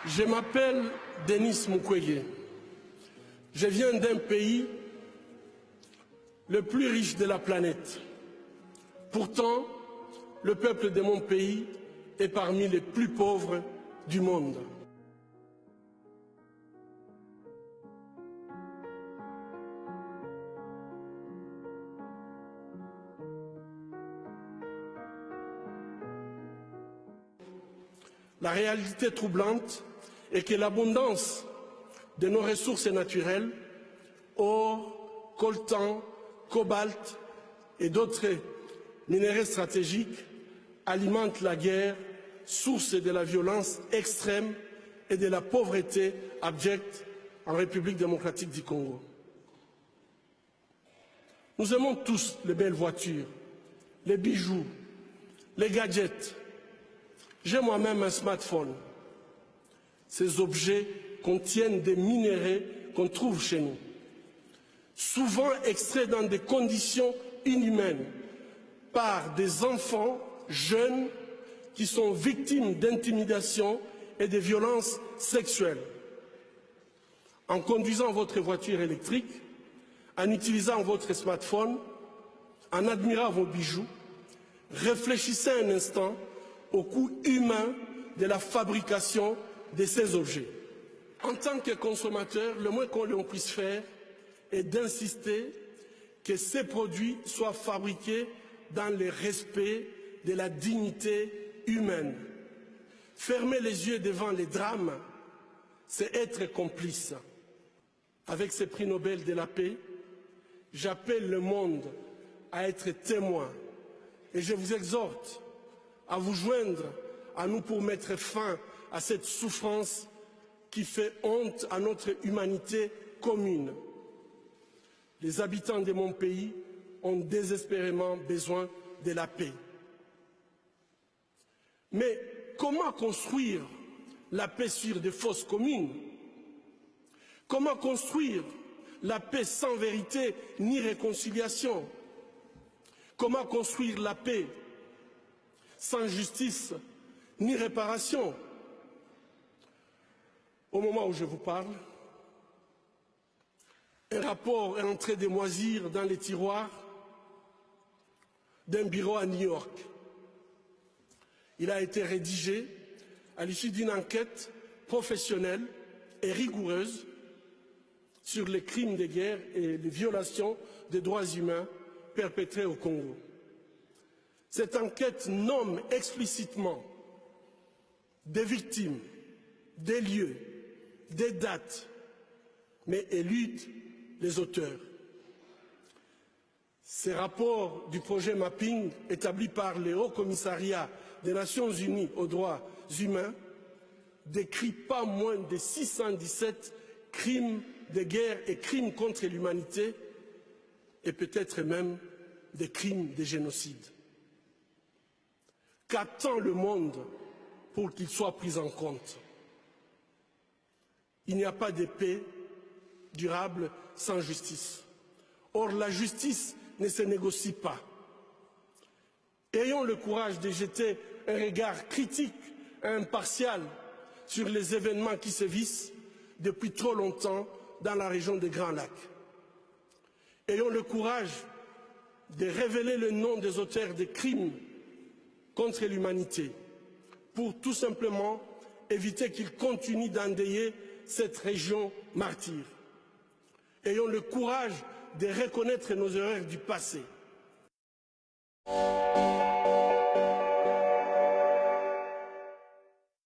Je m'appelle Denis Mukwege. Je viens d'un pays le plus riche de la planète. Pourtant, le peuple de mon pays est parmi les plus pauvres du monde. La réalité troublante est que l'abondance de nos ressources naturelles, or, coltan, cobalt et d'autres minéraux stratégiques, alimente la guerre, source de la violence extrême et de la pauvreté abjecte en République démocratique du Congo. Nous aimons tous les belles voitures, les bijoux, les gadgets. J'ai moi-même un smartphone. Ces objets contiennent des minéraux qu'on trouve chez nous, souvent extraits dans des conditions inhumaines par des enfants jeunes qui sont victimes d'intimidation et de violences sexuelles. En conduisant votre voiture électrique, en utilisant votre smartphone, en admirant vos bijoux, réfléchissez un instant au coût humain de la fabrication de ces objets. En tant que consommateur, le moins qu'on puisse faire est d'insister que ces produits soient fabriqués dans le respect de la dignité humaine. Fermer les yeux devant les drames, c'est être complice. Avec ce prix Nobel de la paix, j'appelle le monde à être témoin et je vous exhorte à vous joindre à nous pour mettre fin à cette souffrance qui fait honte à notre humanité commune. Les habitants de mon pays ont désespérément besoin de la paix. Mais comment construire la paix sur des fausses communes? Comment construire la paix sans vérité ni réconciliation? Comment construire la paix sans justice ni réparation? Au moment où je vous parle, un rapport est en train de moisir dans les tiroirs d'un bureau à New York. Il a été rédigé à l'issue d'une enquête professionnelle et rigoureuse sur les crimes de guerre et les violations des droits humains perpétrés au Congo. Cette enquête nomme explicitement des victimes, des lieux, des dates, mais élude les auteurs. Ces rapports du projet Mapping, établi par le Haut Commissariat des Nations Unies aux droits humains, décrit pas moins de 617 crimes de guerre et crimes contre l'humanité, et peut-être même des crimes de génocide. Qu'attend le monde pour qu'il soit pris en compte? Il n'y a pas de paix durable sans justice. Or, la justice ne se négocie pas. Ayons le courage de jeter un regard critique et impartial sur les événements qui sévissent depuis trop longtemps dans la région des Grands Lacs. Ayons le courage de révéler le nom des auteurs des crimes contre l'humanité pour tout simplement éviter qu'ils continuent d'endeuiller cette région martyre. Ayons le courage de reconnaître nos erreurs du passé.